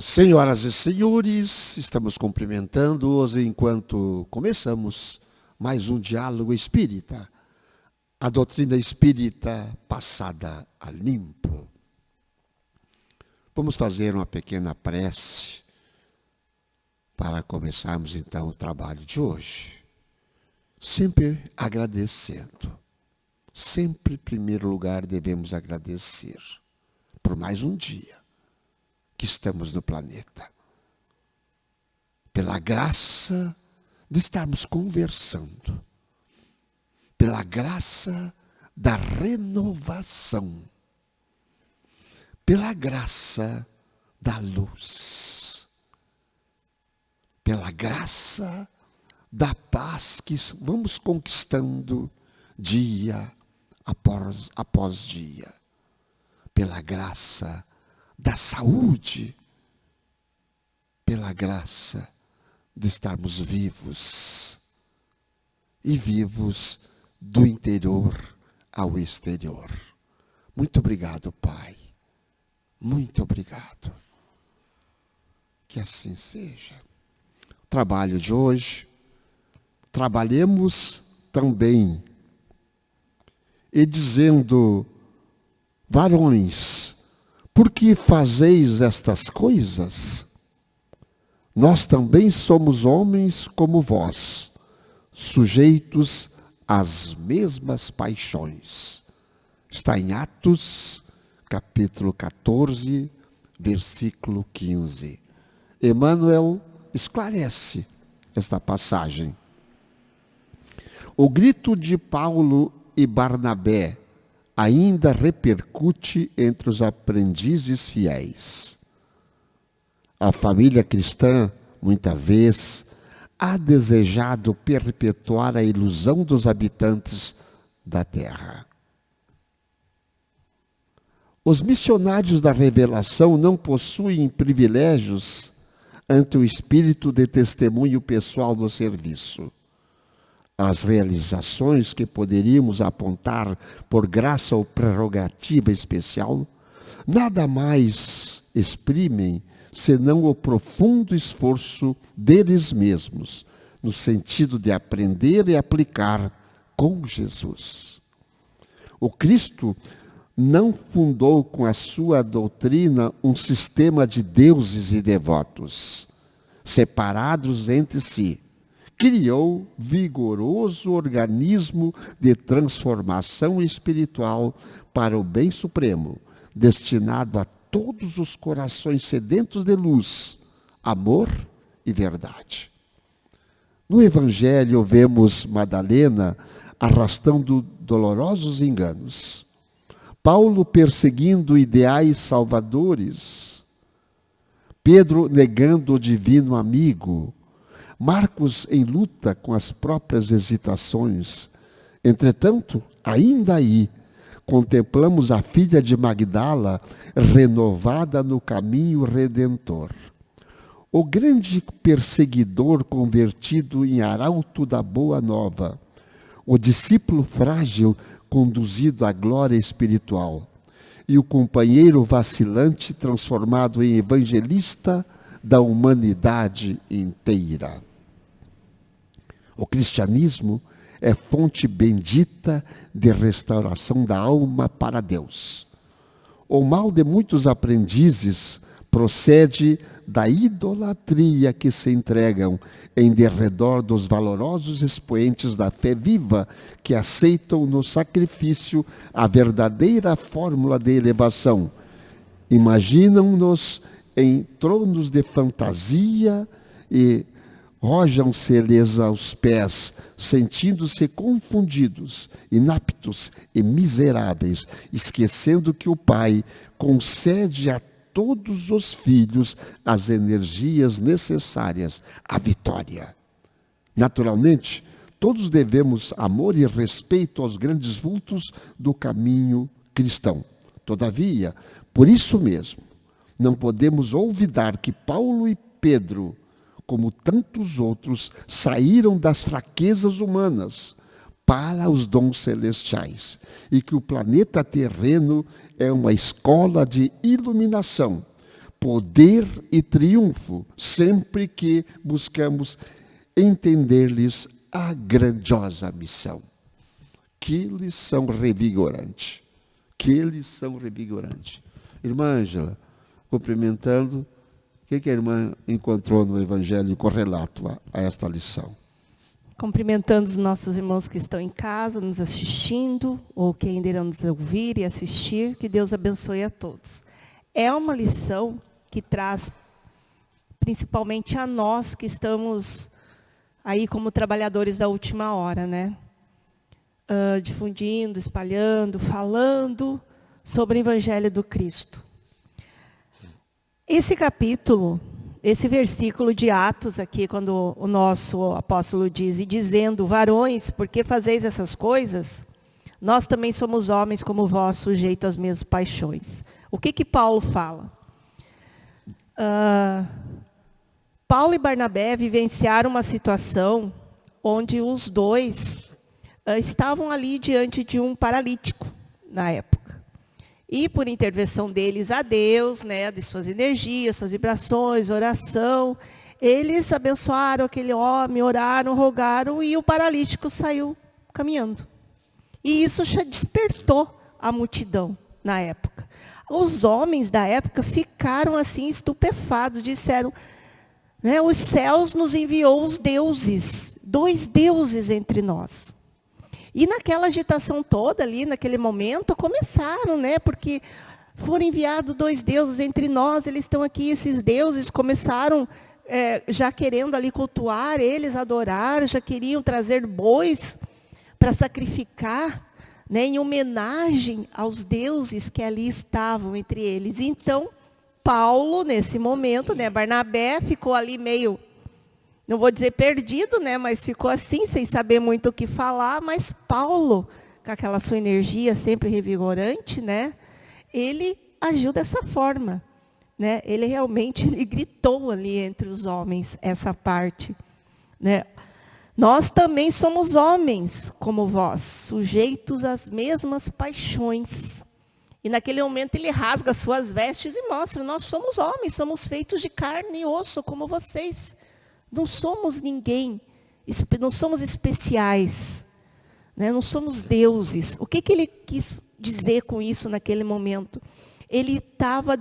Senhoras e senhores, estamos cumprimentando-os enquanto começamos mais um diálogo espírita, a doutrina espírita passada a limpo. Vamos fazer uma pequena prece para começarmos então o trabalho de hoje. Sempre agradecendo. Sempre, em primeiro lugar, devemos agradecer por mais um dia que estamos no planeta. Pela graça de estarmos conversando. Pela graça da renovação. Pela graça da luz. Pela graça da paz que vamos conquistando dia após dia. Pela graça da saúde, pela graça de estarmos vivos, e vivos do interior ao exterior. Muito obrigado, Pai. Muito obrigado. Que assim seja. O trabalho de hoje, trabalhemos também, e dizendo, varões, por que fazeis estas coisas? Nós também somos homens como vós, sujeitos às mesmas paixões. Está em Atos, capítulo 14, versículo 15. Emmanuel esclarece esta passagem. O grito de Paulo e Barnabé ainda repercute entre os aprendizes fiéis. A família cristã, muita vez, ha desejado perpetuar a ilusão dos habitantes da terra. Os missionários da revelação não possuem privilégios ante o espírito de testemunho pessoal no serviço. As realizações que poderíamos apontar por graça ou prerrogativa especial, nada mais exprimem senão o profundo esforço deles mesmos, no sentido de aprender e aplicar com Jesus. O Cristo não fundou com a sua doutrina um sistema de deuses e devotos, separados entre si. Criou vigoroso organismo de transformação espiritual para o bem supremo, destinado a todos os corações sedentos de luz, amor e verdade. No Evangelho vemos Madalena arrastando dolorosos enganos, Paulo perseguindo ideais salvadores, Pedro negando o divino amigo, Marcos em luta com as próprias hesitações. Entretanto, ainda aí, contemplamos a filha de Magdala renovada no caminho redentor. O grande perseguidor convertido em arauto da boa nova. O discípulo frágil conduzido à glória espiritual. E o companheiro vacilante transformado em evangelista da humanidade inteira. O cristianismo é fonte bendita de restauração da alma para Deus. O mal de muitos aprendizes procede da idolatria que se entregam em derredor dos valorosos expoentes da fé viva que aceitam no sacrifício a verdadeira fórmula de elevação. Imaginam-nos em tronos de fantasia e rojam-se-lhes aos pés, sentindo-se confundidos, inaptos e miseráveis, esquecendo que o Pai concede a todos os filhos as energias necessárias à vitória. Naturalmente, todos devemos amor e respeito aos grandes vultos do caminho cristão. Todavia, por isso mesmo, não podemos olvidar que Paulo e Pedro, como tantos outros, saíram das fraquezas humanas para os dons celestiais, e que o planeta terreno é uma escola de iluminação, poder e triunfo, sempre que buscamos entender-lhes a grandiosa missão. Que lição revigorante! Que lição revigorante! Irmã Ângela, cumprimentando, o que a irmã encontrou no Evangelho correlato a esta lição? Cumprimentando os nossos irmãos que estão em casa, nos assistindo, ou que ainda irão nos ouvir e assistir, que Deus abençoe a todos. É uma lição que traz, principalmente a nós que estamos aí como trabalhadores da última hora, né? Difundindo, espalhando, falando sobre o Evangelho do Cristo. Esse capítulo, esse versículo de Atos aqui, quando o nosso apóstolo diz, e dizendo, varões, por que fazeis essas coisas? Nós também somos homens como vós, sujeitos às mesmas paixões. O que Paulo fala? Paulo e Barnabé vivenciaram uma situação onde os dois estavam ali diante de um paralítico, na época. E por intervenção deles a Deus, né, de suas energias, suas vibrações, oração, eles abençoaram aquele homem, oraram, rogaram, e o paralítico saiu caminhando. E isso já despertou a multidão na época. Os homens da época ficaram assim estupefados, disseram, né, os céus nos enviou os deuses, 2 deuses entre nós. E naquela agitação toda ali, naquele momento, começaram, né? Porque foram enviados 2 deuses entre nós, eles estão aqui, esses deuses começaram já querendo ali cultuar eles, adorar, já queriam trazer bois para sacrificar, né? Em homenagem aos deuses que ali estavam entre eles. Então, Paulo, nesse momento, né? Barnabé ficou ali meio... não vou dizer perdido, né, mas ficou assim, sem saber muito o que falar, mas Paulo, com aquela sua energia sempre revigorante, né, ele agiu dessa forma, né, ele realmente gritou ali entre os homens essa parte, né. Nós também somos homens como vós, sujeitos às mesmas paixões. E naquele momento ele rasga suas vestes e mostra, nós somos homens, somos feitos de carne e osso como vocês. Não somos ninguém, não somos especiais, né? Não somos deuses. O que ele quis dizer com isso naquele momento? Ele estava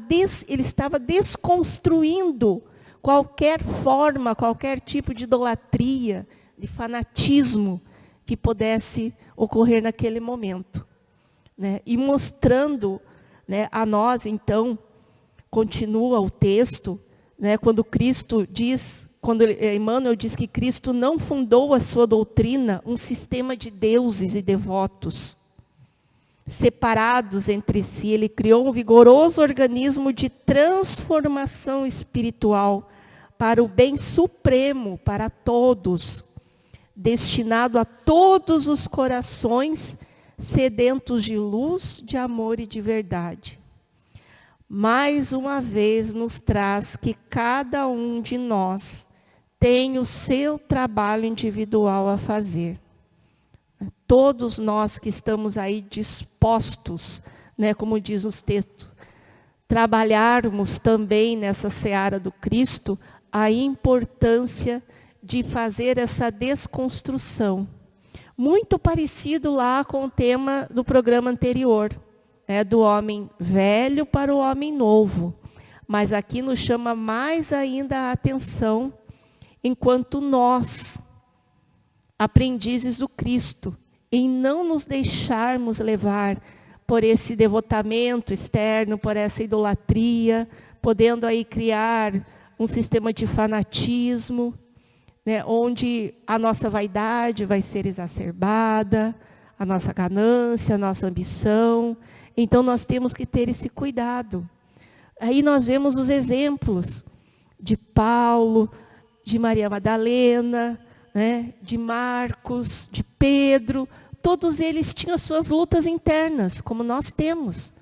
desconstruindo qualquer forma, qualquer tipo de idolatria, de fanatismo que pudesse ocorrer naquele momento, né? E mostrando, né, a nós, então, continua o texto, né, quando Cristo diz... Quando Emmanuel diz que Cristo não fundou a sua doutrina um sistema de deuses e devotos separados entre si. Ele criou um vigoroso organismo de transformação espiritual para o bem supremo, para todos, destinado a todos os corações sedentos de luz, de amor e de verdade. Mais uma vez nos traz que cada um de nós tem o seu trabalho individual a fazer. Todos nós que estamos aí dispostos, né, como diz os textos, trabalharmos também nessa seara do Cristo, a importância de fazer essa desconstrução. Muito parecido lá com o tema do programa anterior, né, do homem velho para o homem novo. Mas aqui nos chama mais ainda a atenção, enquanto nós, aprendizes do Cristo, em não nos deixarmos levar por esse devotamento externo, por essa idolatria, podendo aí criar um sistema de fanatismo, né, onde a nossa vaidade vai ser exacerbada, a nossa ganância, a nossa ambição. Então nós temos que ter esse cuidado. Aí nós vemos os exemplos de Paulo, de Maria Madalena, né, de Marcos, de Pedro. Todos eles tinham as suas lutas internas, como nós temos.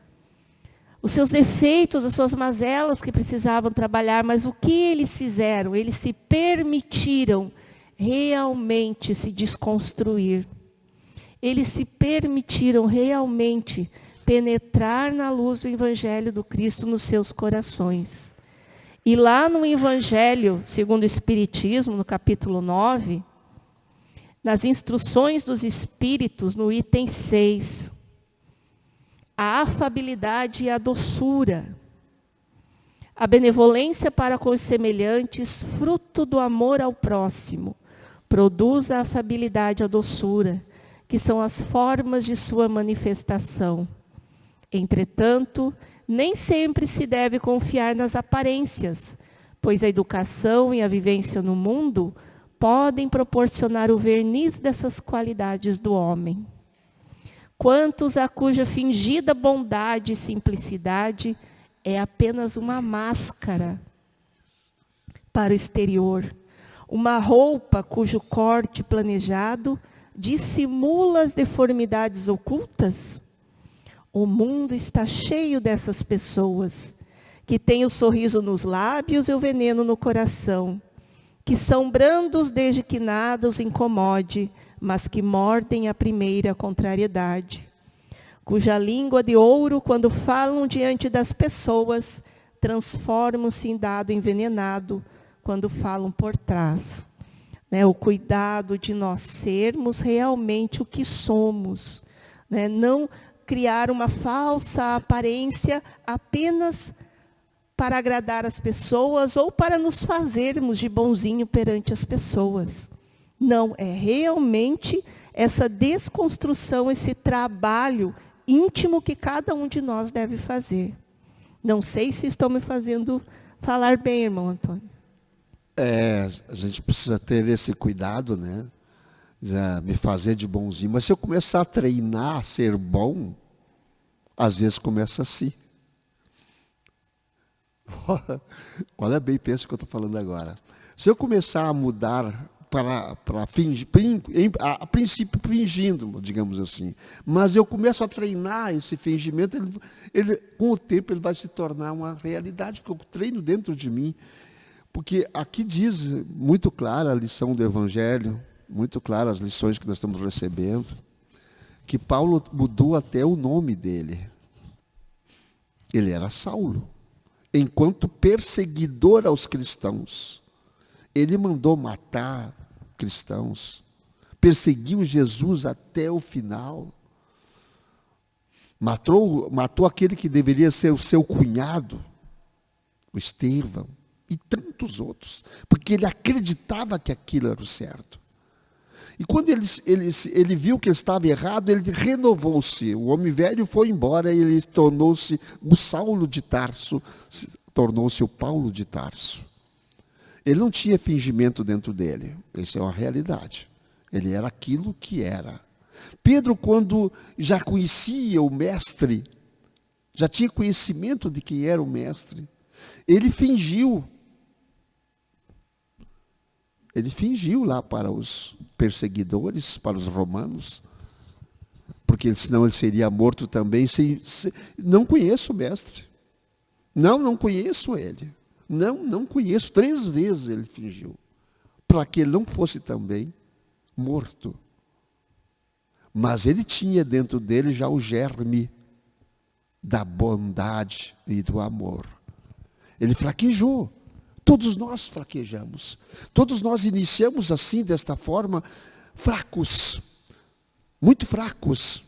Os seus defeitos, as suas mazelas que precisavam trabalhar, mas o que eles fizeram? Eles se permitiram realmente se desconstruir. Eles se permitiram realmente penetrar na luz do Evangelho do Cristo nos seus corações. E lá no Evangelho, segundo o Espiritismo, no capítulo 9, nas instruções dos Espíritos, no item 6, a afabilidade e a doçura, a benevolência para com os semelhantes, fruto do amor ao próximo, produz a afabilidade e a doçura, que são as formas de sua manifestação. Entretanto, nem sempre se deve confiar nas aparências, pois a educação e a vivência no mundo podem proporcionar o verniz dessas qualidades do homem. Quantos a cuja fingida bondade e simplicidade é apenas uma máscara para o exterior, uma roupa cujo corte planejado dissimula as deformidades ocultas? O mundo está cheio dessas pessoas, que têm o sorriso nos lábios e o veneno no coração, que são brandos desde que nada os incomode, mas que mordem a primeira contrariedade, cuja língua de ouro, quando falam diante das pessoas, transformam-se em dado envenenado, quando falam por trás. O cuidado de nós sermos realmente o que somos, não criar uma falsa aparência apenas para agradar as pessoas ou para nos fazermos de bonzinho perante as pessoas. Não, é realmente essa desconstrução, esse trabalho íntimo que cada um de nós deve fazer. Não sei se estou me fazendo falar bem, irmão Antônio. A gente precisa ter esse cuidado, me fazer de bonzinho. Mas se eu começar a treinar a ser bom, às vezes começa assim. Olha bem, pensa o que eu estou falando agora. Se eu começar a mudar para fingir, a princípio fingindo, digamos assim, mas eu começo a treinar esse fingimento, ele, com o tempo ele vai se tornar uma realidade, porque eu treino dentro de mim. Porque aqui diz muito clara a lição do Evangelho, muito clara as lições que nós estamos recebendo, que Paulo mudou até o nome dele. Ele era Saulo. Enquanto perseguidor aos cristãos, ele mandou matar cristãos, perseguiu Jesus até o final. Matou aquele que deveria ser o seu cunhado, o Estevão. E tantos outros, porque ele acreditava que aquilo era o certo. E quando ele viu que ele estava errado, ele renovou-se. O homem velho foi embora e ele tornou-se o Saulo de Tarso, tornou-se o Paulo de Tarso. Ele não tinha fingimento dentro dele, isso é uma realidade. Ele era aquilo que era. Pedro, quando já conhecia o mestre, já tinha conhecimento de quem era o mestre, ele fingiu. Ele fingiu lá para os perseguidores, para os romanos, porque senão ele seria morto também. Não conheço o mestre. Não conheço ele. Não conheço. 3 vezes ele fingiu, para que ele não fosse também morto. Mas ele tinha dentro dele já o germe da bondade e do amor. Ele fraquejou. Todos nós fraquejamos. Todos nós iniciamos assim, desta forma, fracos. Muito fracos.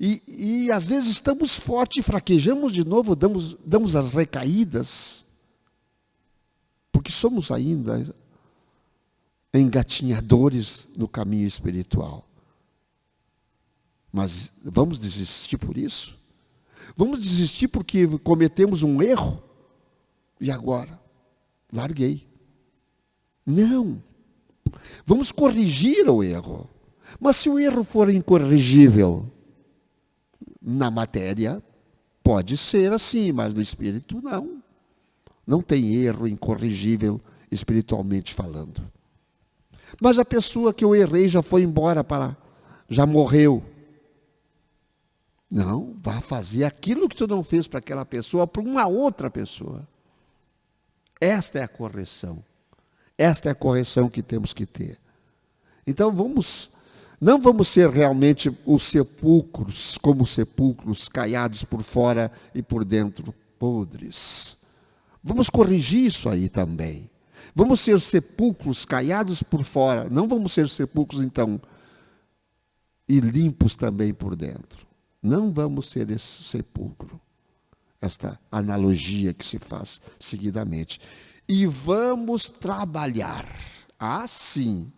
E às vezes estamos fortes e fraquejamos de novo, damos as recaídas. Porque somos ainda engatinhadores no caminho espiritual. Mas vamos desistir por isso? Vamos desistir porque cometemos um erro? E agora? Larguei. Não. Vamos corrigir o erro. Mas se o erro for incorrigível na matéria, pode ser assim, mas no espírito não. Não tem erro incorrigível espiritualmente falando. Mas a pessoa que eu errei já foi embora, já morreu. Não, vá fazer aquilo que tu não fez para aquela pessoa, para uma outra pessoa. Esta é a correção. Esta é a correção que temos que ter. Então não vamos ser realmente os sepulcros, como sepulcros caiados por fora e por dentro podres. Vamos corrigir isso aí também. Vamos ser sepulcros caiados por fora. Não vamos ser sepulcros, então, e limpos também por dentro. Não vamos ser esse sepulcro. Esta analogia que se faz seguidamente. E vamos trabalhar. Assim,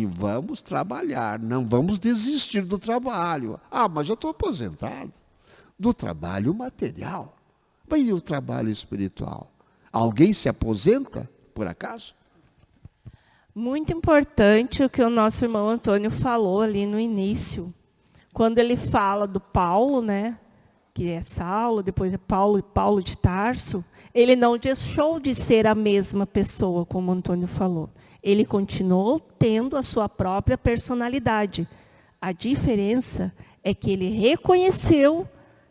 vamos trabalhar. Não vamos desistir do trabalho. Mas eu estou aposentado. Do trabalho material. Mas e o trabalho espiritual? Alguém se aposenta, por acaso? Muito importante o que o nosso irmão Antônio falou ali no início. Quando ele fala do Paulo, né? Que é Saulo, depois é Paulo e Paulo de Tarso. Ele não deixou de ser a mesma pessoa, como o Antônio falou. Ele continuou tendo a sua própria personalidade. A diferença é que ele reconheceu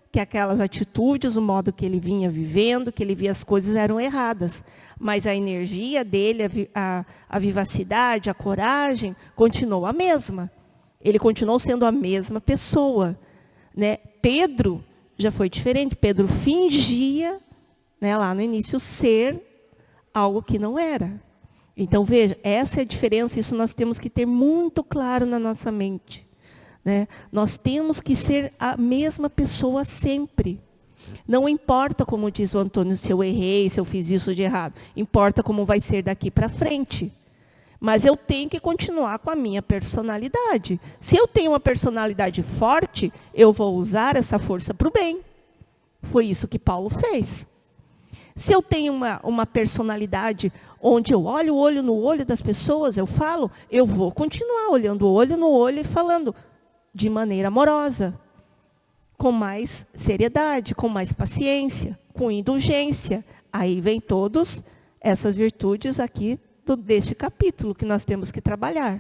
que aquelas atitudes, o modo que ele vinha vivendo, que ele via as coisas eram erradas. Mas a energia dele, a vivacidade, a coragem, continuou a mesma. Ele continuou sendo a mesma pessoa. Né? Pedro já foi diferente. Pedro fingia, né, lá no início, ser algo que não era. Então, veja, essa é a diferença. Isso nós temos que ter muito claro na nossa mente. Né? Nós temos que ser a mesma pessoa sempre. Não importa, como diz o Antônio, se eu errei, se eu fiz isso de errado. Importa como vai ser daqui para frente. Mas eu tenho que continuar com a minha personalidade. Se eu tenho uma personalidade forte, eu vou usar essa força para o bem. Foi isso que Paulo fez. Se eu tenho uma personalidade onde eu olho o olho no olho das pessoas, eu vou continuar olhando o olho no olho e falando de maneira amorosa, com mais seriedade, com mais paciência, com indulgência. Aí vem todas essas virtudes aqui deste capítulo que nós temos que trabalhar.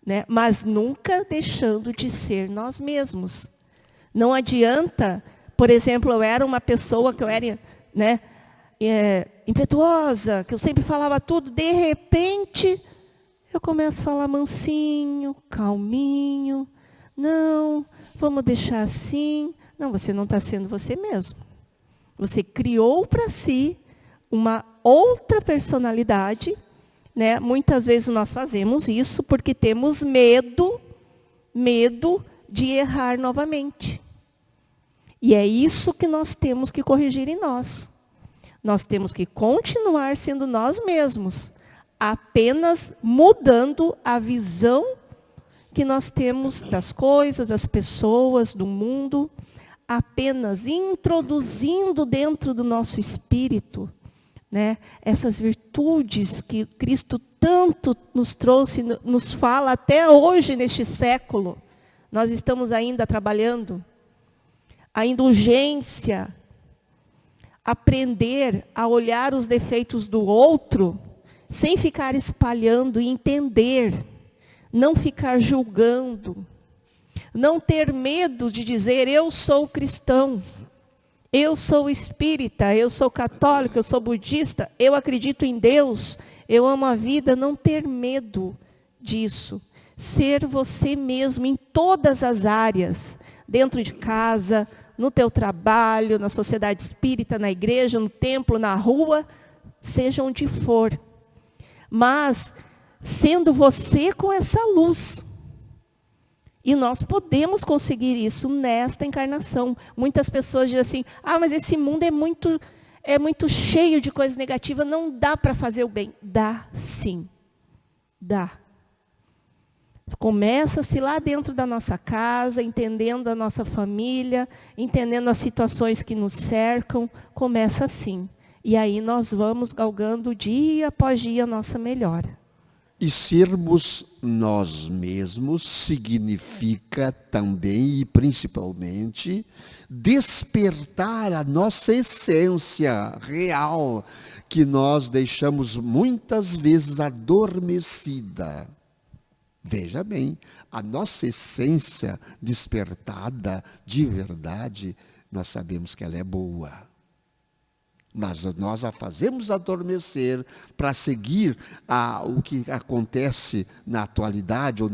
Né? Mas nunca deixando de ser nós mesmos. Não adianta, por exemplo, eu era uma pessoa que eu era, né, impetuosa, que eu sempre falava tudo, de repente eu começo a falar mansinho, calminho. Não, vamos deixar assim. Não, você não está sendo você mesmo. Você criou para si uma outra personalidade. Né? Muitas vezes nós fazemos isso porque temos medo de errar novamente. E é isso que nós temos que corrigir em nós. Nós temos que continuar sendo nós mesmos, apenas mudando a visão que nós temos das coisas, das pessoas, do mundo, apenas introduzindo dentro do nosso espírito, né, essas virtudes que Cristo tanto nos trouxe, nos fala até hoje neste século. Nós estamos ainda trabalhando. A indulgência, aprender a olhar os defeitos do outro, sem ficar espalhando e entender. Não ficar julgando, não ter medo de dizer, eu sou cristão, eu sou espírita, eu sou católico, eu sou budista, eu acredito em Deus, eu amo a vida, não ter medo disso. Ser você mesmo em todas as áreas, dentro de casa, no teu trabalho, na sociedade espírita, na igreja, no templo, na rua, seja onde for. Mas sendo você com essa luz. E nós podemos conseguir isso nesta encarnação. Muitas pessoas dizem assim, mas esse mundo é muito cheio de coisas negativas, não dá para fazer o bem. Dá sim, dá. Começa-se lá dentro da nossa casa, entendendo a nossa família, entendendo as situações que nos cercam, começa assim. E aí nós vamos galgando dia após dia a nossa melhora. E sermos nós mesmos significa também e principalmente despertar a nossa essência real, que nós deixamos muitas vezes adormecida. Veja bem, a nossa essência despertada de verdade, nós sabemos que ela é boa. Mas nós a fazemos adormecer para seguir o que acontece na atualidade, ou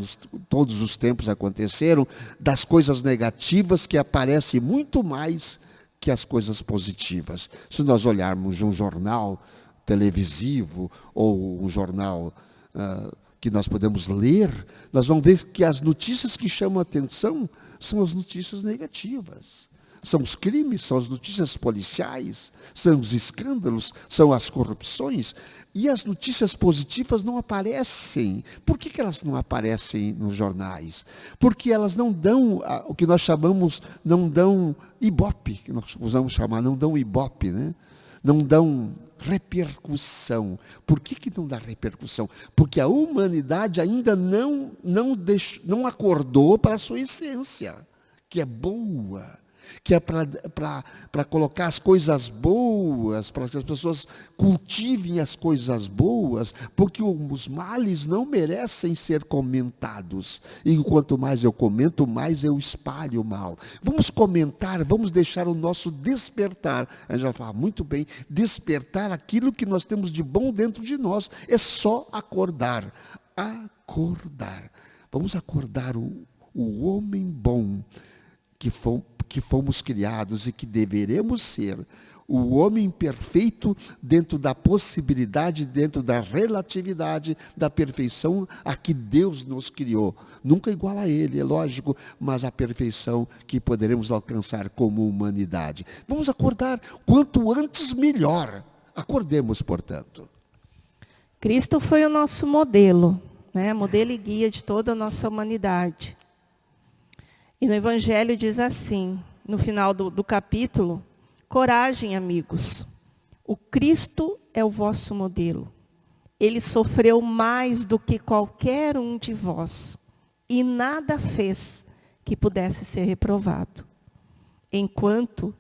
todos os tempos aconteceram, das coisas negativas que aparecem muito mais que as coisas positivas. Se nós olharmos um jornal televisivo ou um jornal que nós podemos ler, nós vamos ver que as notícias que chamam a atenção são as notícias negativas. São os crimes, são as notícias policiais, são os escândalos, são as corrupções. E as notícias positivas não aparecem. Por que elas não aparecem nos jornais? Porque elas não dão o que nós chamamos, não dão ibope, que nós usamos chamar, não dão ibope, né? Não dão repercussão. Por que não dá repercussão? Porque a humanidade ainda não acordou para a sua essência, que é boa, que é para colocar as coisas boas, para que as pessoas cultivem as coisas boas, porque os males não merecem ser comentados. E quanto mais eu comento, mais eu espalho o mal. Vamos comentar, vamos deixar o nosso despertar. A gente vai falar muito bem, despertar aquilo que nós temos de bom dentro de nós. É só acordar. Acordar. Vamos acordar o homem bom que fomos criados e que deveremos ser, o homem perfeito dentro da possibilidade, dentro da relatividade, da perfeição a que Deus nos criou. Nunca igual a Ele, é lógico, mas a perfeição que poderemos alcançar como humanidade. Vamos acordar, quanto antes melhor. Acordemos, portanto. Cristo foi o nosso modelo, né? Modelo e guia de toda a nossa humanidade. E no Evangelho diz assim, no final do capítulo: coragem, amigos, o Cristo é o vosso modelo. Ele sofreu mais do que qualquer um de vós, e nada fez que pudesse ser reprovado. Enquanto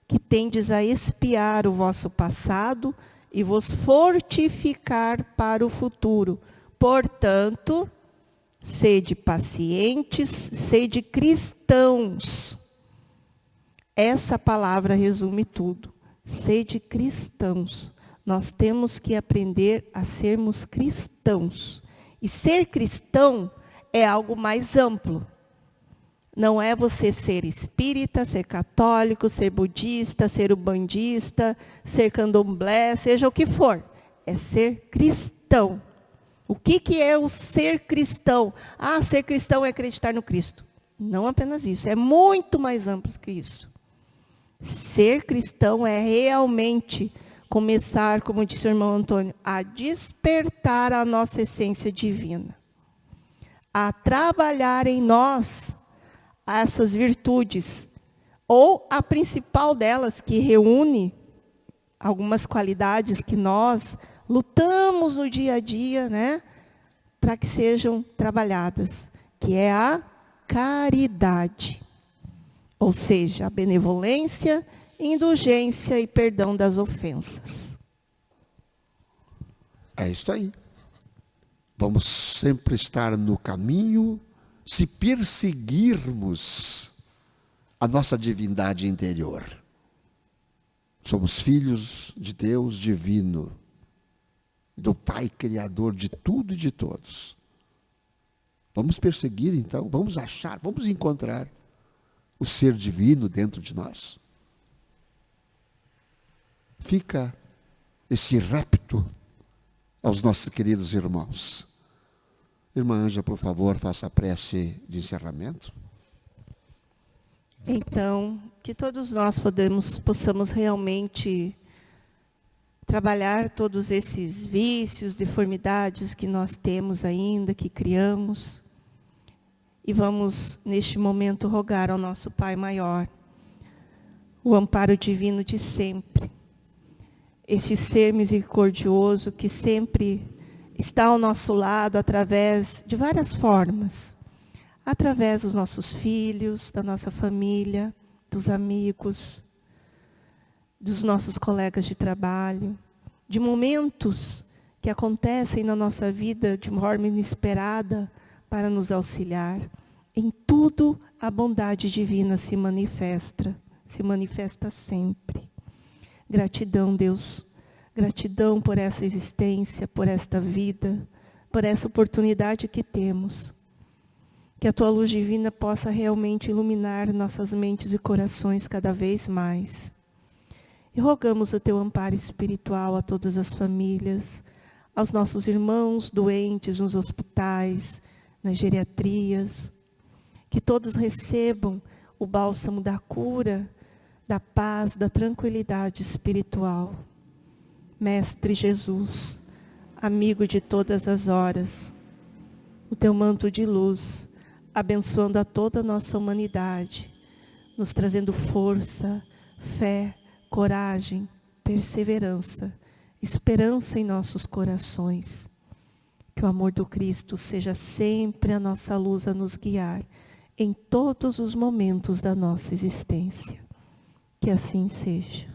que tendes a expiar o vosso passado e vos fortificar para o futuro. Portanto, sede pacientes, sede cristãos. Essa palavra resume tudo. Sede cristãos. Nós temos que aprender a sermos cristãos. E ser cristão é algo mais amplo. Não é você ser espírita, ser católico, ser budista, ser umbandista, ser candomblé, seja o que for. É ser cristão. O que é o ser cristão? Ser cristão é acreditar no Cristo. Não apenas isso, é muito mais amplo que isso. Ser cristão é realmente começar, como disse o irmão Antônio, a despertar a nossa essência divina. A trabalhar em nós essas virtudes, ou a principal delas, que reúne algumas qualidades que nós lutamos no dia a dia, né, para que sejam trabalhadas, que é a caridade. Ou seja, a benevolência, indulgência e perdão das ofensas. É isso aí. Vamos sempre estar no caminho, se perseguirmos a nossa divindade interior. Somos filhos de Deus divino, do Pai Criador de tudo e de todos. Vamos perseguir então, vamos achar, vamos encontrar o ser divino dentro de nós. Fica esse repto aos nossos queridos irmãos. Irmã Ângela, por favor, faça a prece de encerramento. Então, que todos nós possamos realmente trabalhar todos esses vícios, deformidades que nós temos ainda, que criamos. E vamos, neste momento, rogar ao nosso Pai Maior o amparo divino de sempre. Este ser misericordioso que sempre está ao nosso lado através de várias formas. Através dos nossos filhos, da nossa família, dos amigos, dos nossos colegas de trabalho, de momentos que acontecem na nossa vida de forma inesperada para nos auxiliar. Em tudo a bondade divina se manifesta sempre. Gratidão, Deus. Gratidão por essa existência, por esta vida, por essa oportunidade que temos Que a tua luz divina possa realmente iluminar nossas mentes e corações cada vez mais. E rogamos o teu amparo espiritual a todas as famílias, aos nossos irmãos doentes nos hospitais, nas geriatrias, que todos recebam o bálsamo da cura, da paz, da tranquilidade espiritual. Mestre Jesus, amigo de todas as horas, o teu manto de luz, abençoando a toda a nossa humanidade, nos trazendo força, fé, coragem, perseverança, esperança em nossos corações. Que o amor do Cristo seja sempre a nossa luz a nos guiar em todos os momentos da nossa existência. Que assim seja.